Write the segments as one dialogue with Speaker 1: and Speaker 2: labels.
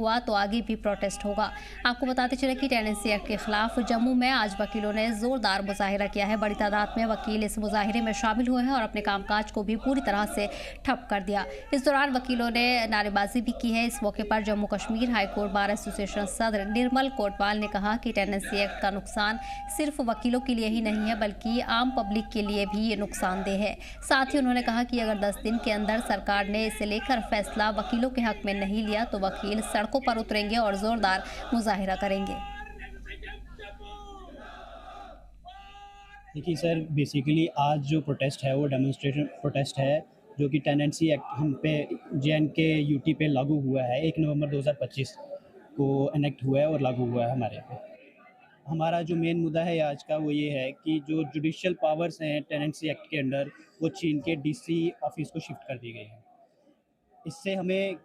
Speaker 1: हुआ तो आगे भी प्रोटेस्ट होगा। आपको बताते चले कि टेनेंसी एक्ट के खिलाफ जम्मू में आज वकीलों ने जोरदार मुजाहिरा किया है। बड़ी तादाद में वकील इस मुजाहिरे में शामिल हुए हैं और अपने कामकाज को भी पूरी तरह से ठप कर दिया। इस दौरान वकीलों ने नारेबाजी भी की है। इस मौके पर Jammu Kashmir high court bar association सदर निर्मल कोटवाल ने कहा कि टेनेंसी एक्ट का नुकसान सिर्फ वकीलों के लिए ही नहीं है बल्कि आम पब्लिक के लिए भी ये नुकसानदेह है। साथ ही उन्होंने कहा कि अगर 10 दिन के अंदर सरकार ने इसे लेकर फैसला वकीलों के हक में नहीं लिया तो वकील सड़कों पर उतरेंगे और जोरदार मुजाहिरा करेंगे।
Speaker 2: देखिए सर, बेसिकली आज जो प्रोटेस्ट है वो डेमोन्स्ट्रेशन प्रोटेस्ट है, जो कि टेनेंसी एक्ट हम पे जे-एंड-के यूटी पे लागू हुआ है। 1 नवंबर 2025 को एनेक्ट हुआ है और लागू हुआ है हमारे पे। हमारा जो मेन मुद्दा है आज का वो ये है कि जो जुडिशियल पावर्स हैं टेनेंसी एक्ट के अंडर, वो छीन के डीसी ऑफिस को शिफ्ट कर दी गई है। इससे हमें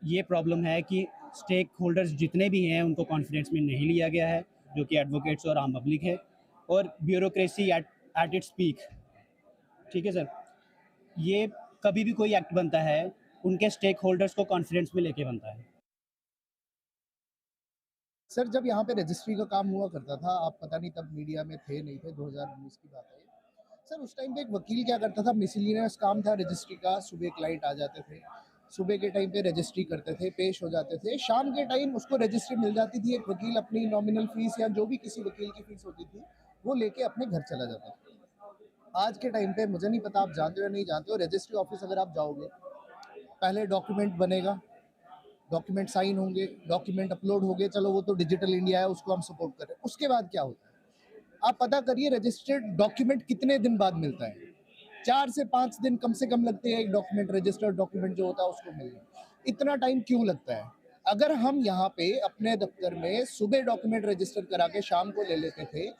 Speaker 2: ये प्रॉब्लम है कि स्टेक होल्डर्स जितने भी हैं उनको कॉन्फिडेंस में नहीं लिया गया है, जो कि एडवोकेट्स और आम पब्लिक है, और ब्यूरोक्रेसी एट इट्स पीक। ठीक है सर, ये कभी भी कोई एक्ट बनता है उनके स्टेक होल्डर्स को कॉन्फिडेंस में लेके बनता है।
Speaker 3: सर, जब यहाँ पे रजिस्ट्री का काम हुआ करता था, आप पता नहीं तब मीडिया में थे नहीं थे, 2019 की बात है। सर उस टाइम पे एक वकील क्या करता था, मिसलिनियस काम था रजिस्ट्री का। सुबह क्लाइंट आ जाते थे, सुबह के टाइम पे रजिस्ट्री करते थे, पेश हो जाते थे। शाम के टाइम उसको रजिस्ट्री मिल जाती थी, एक वकील अपनी नॉमिनल फीस या जो भी किसी वकील की फीस होती थी वो लेके अपने घर चला जाता था। आज के टाइम पे मुझे नहीं पता आप जानते हो या नहीं जानते हो, रजिस्ट्री ऑफिस अगर आप जाओगे, पहले डॉक्यूमेंट बनेगा, डॉक्यूमेंट साइन होंगे, डॉक्यूमेंट अपलोड होंगे, चलो वो तो डिजिटल इंडिया है, उसको हम सपोर्ट कर रहे हैं। उसके बाद क्या होता है, आप पता करिए रजिस्टर्ड डॉक्यूमेंट कितने दिन बाद मिलता है। 4 से 5 दिन कम से कम लगते हैं एक डॉक्यूमेंट, रजिस्टर्ड डॉक्यूमेंट जो होता है उसको मिलने। इतना टाइम क्यों लगता है? अगर हम यहाँ पे अपने दफ्तर में सुबह डॉक्यूमेंट रजिस्टर करा के शाम को ले लेते थे,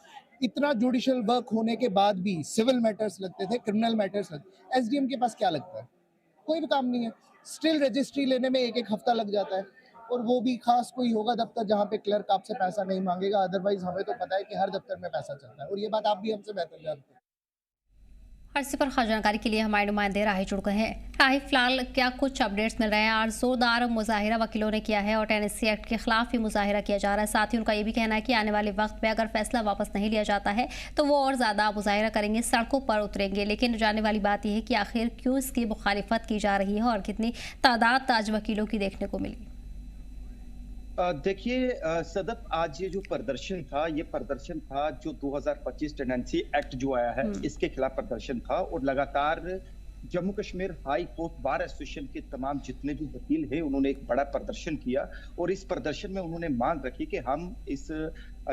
Speaker 3: इतना जुडिशियल वर्क होने के बाद भी सिविल मैटर्स लगते थे, क्रिमिनल मैटर्स लगते, एसडीएम के पास क्या लगता है? कोई भी काम नहीं है। स्टिल रजिस्ट्री लेने में 1-1 हफ्ता लग जाता है, और वो भी खास कोई होगा दफ्तर जहाँ पे क्लर्क आपसे पैसा नहीं मांगेगा। अदरवाइज हमें तो पता है कि हर दफ्तर में पैसा चलता है, और ये बात आप भी हमसे बेहतर जानते हैं।
Speaker 1: और इसी पर खास जानकारी के लिए हमारे नुमाइंदे राही जुड़ गए हैं। राही, फिलहाल क्या कुछ अपडेट्स मिल रहे हैं? आज जोरदार मुजाहिरा वकीलों ने किया है और टेनेंसी एक्ट के खिलाफ ही मुजाहिरा किया जा रहा है। साथ ही उनका ये भी कहना है कि आने वाले वक्त में अगर फैसला वापस नहीं लिया जाता है तो वो और ज़्यादा मुजाहिरा करेंगे, सड़कों पर उतरेंगे। लेकिन जानने वाली बात यह है कि आखिर क्यों इसकी मुखालिफत की जा रही है और कितनी तादाद आज वकीलों की देखने को मिली।
Speaker 4: देखिए सदब, आज ये जो प्रदर्शन था जो 2025 टेनेंसी एक्ट जो आया है इसके खिलाफ प्रदर्शन था, और लगातार Jammu Kashmir high court bar association के तमाम जितने भी वकील हैं उन्होंने एक बड़ा प्रदर्शन किया, और इस प्रदर्शन में उन्होंने मांग रखी कि हम इस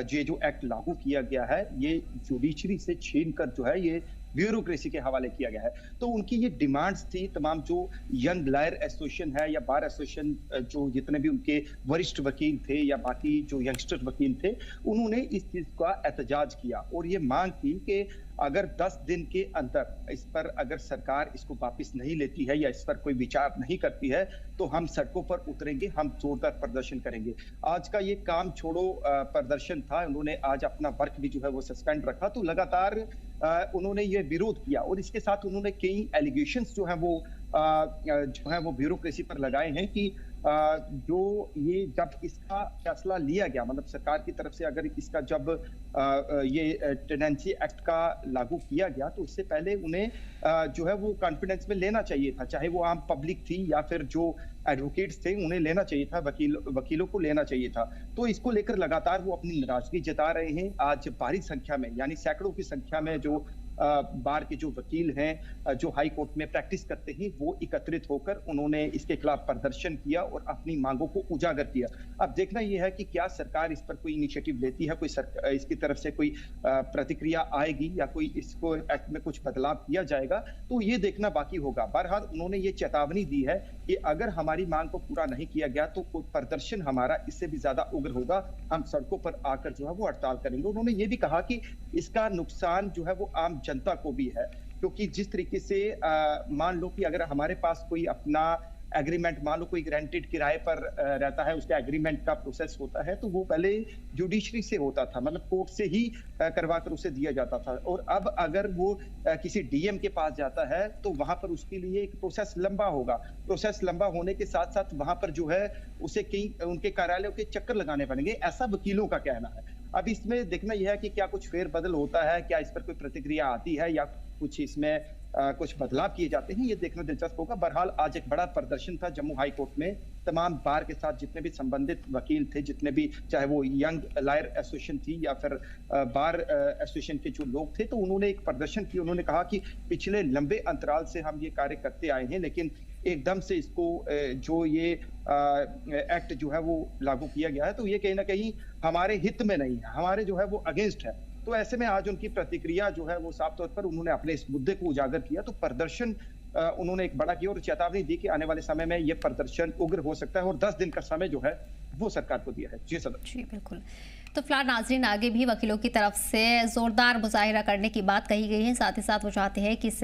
Speaker 4: ये जो एक्ट लागू किया गया है ये जुडिशरी से छीन कर जो है ये ब्यूरोक्रेसी के हवाले किया गया है। तो उनकी ये डिमांड्स थी, तमाम जो यंग लॉयर एसोसिएशन है या बार एसोसिएशन, जो जितने भी उनके वरिष्ठ वकील थे या बाकी जो यंगस्टर वकील थे, उन्होंने इस चीज का एहतजाज किया और ये मांग की कि अगर 10 दिन के अंदर इस पर अगर सरकार इसको वापस नहीं लेती है या इस पर कोई विचार नहीं करती है तो हम सड़कों पर उतरेंगे, हम जोरदार प्रदर्शन करेंगे। आज का ये काम छोड़ो प्रदर्शन था, उन्होंने आज अपना वर्क भी जो है वो सस्पेंड रखा। तो लगातार उन्होंने ये विरोध किया और इसके साथ उन्होंने कई एलिगेशंस जो है वो ब्यूरोक्रेसी पर लगाए हैं कि जो ये जब इसका फैसला लिया गया, मतलब सरकार की तरफ से अगर इसका जब ये टेनेंसी एक्ट का लागू किया गया तो इससे पहले उन्हें जो है वो कॉन्फिडेंस में लेना चाहिए था, चाहे वो आम पब्लिक थी या फिर जो एडवोकेट्स थे उन्हें लेना चाहिए था, वकीलों को लेना चाहिए था। तो इसको लेकर लगातार वो अपनी नाराजगी जता रहे हैं। आज भारी संख्या में यानी सैकड़ों की संख्या में जो बार के जो वकील हैं जो हाई कोर्ट में प्रैक्टिस करते हैं वो एकत्रित होकर उन्होंने इसके खिलाफ प्रदर्शन किया और अपनी मांगों को उजागर किया। अब देखना यह है कि क्या सरकार इस पर कोई इनिशिएटिव लेती है, इसकी तरफ से कोई प्रतिक्रिया आएगी या कोई इसको एक्ट में कुछ बदलाव किया जाएगा, तो ये देखना बाकी होगा। बहरहाल उन्होंने ये चेतावनी दी है कि अगर हमारी मांग को पूरा नहीं किया गया तो प्रदर्शन हमारा इससे भी ज्यादा उग्र होगा, हम सड़कों पर आकर जो है वो हड़ताल करेंगे। उन्होंने ये भी कहा कि इसका नुकसान जो है वो आम जनता को भी है, क्योंकि जिस तरीके से मान लो कि अगर हमारे पास कोई अपना एग्रीमेंट, मान लो कोई ग्रांटेड किराए पर रहता है, उसका एग्रीमेंट का प्रोसेस होता है, तो वो पहले जुडिशरी से होता था, मतलब कोर्ट से ही करवा कर उसे दिया जाता था। और अब अगर वो किसी डीएम के पास जाता है तो वहां पर उसके लिए एक प्रोसेस लंबा होगा। प्रोसेस लंबा होने के साथ साथ वहां पर जो है उसे कई उनके कार्यालयों के चक्कर लगाने पड़ेंगे, ऐसा वकीलों का कहना है। अब इसमें देखना यह है कि क्या कुछ फेरबदल होता है, क्या इस पर कोई प्रतिक्रिया आती है या कुछ इसमें कुछ बदलाव किए जाते हैं, ये देखना दिलचस्प होगा। बहरहाल आज एक बड़ा प्रदर्शन था जम्मू हाई कोर्ट में, तमाम बार के साथ जितने भी संबंधित वकील थे, जितने भी, चाहे वो यंग लॉयर एसोसिएशन थी या फिर बार एसोसिएशन के जो लोग थे, तो उन्होंने एक प्रदर्शन किया। उन्होंने कहा कि पिछले लंबे अंतराल से हम ये कार्य करते आए हैं, लेकिन एकदम से इसको जो ये एक्ट जो है वो लागू किया गया है, तो ये कहीं ना कहीं हमारे हित में नहीं है, हमारे जो है वो अगेंस्ट है। तो ऐसे में आज उनकी प्रतिक्रिया जो है वो साफ तौर पर उन्होंने अपने इस मुद्दे को उजागर किया। तो प्रदर्शन उन्होंने एक बड़ा किया और चेतावनी दी कि आने वाले समय में ये प्रदर्शन उग्र हो सकता है और 10 दिन का समय जो है वो सरकार को दिया है। जी सदर।
Speaker 1: जी बिल्कुल। तो फिलहाल नाजरीन, आगे भी वकीलों की तरफ से जोरदार मुजाहिरा करने की बात कही गई है। साथ ही साथ वो चाहते हैं कि इस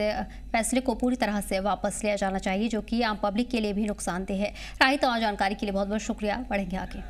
Speaker 1: फैसले को पूरी तरह से वापस लिया जाना चाहिए, जो कि आम पब्लिक के लिए भी नुकसानदेह है। राही तमाम जानकारी के लिए बहुत बहुत शुक्रिया। बढ़ेंगे आगे।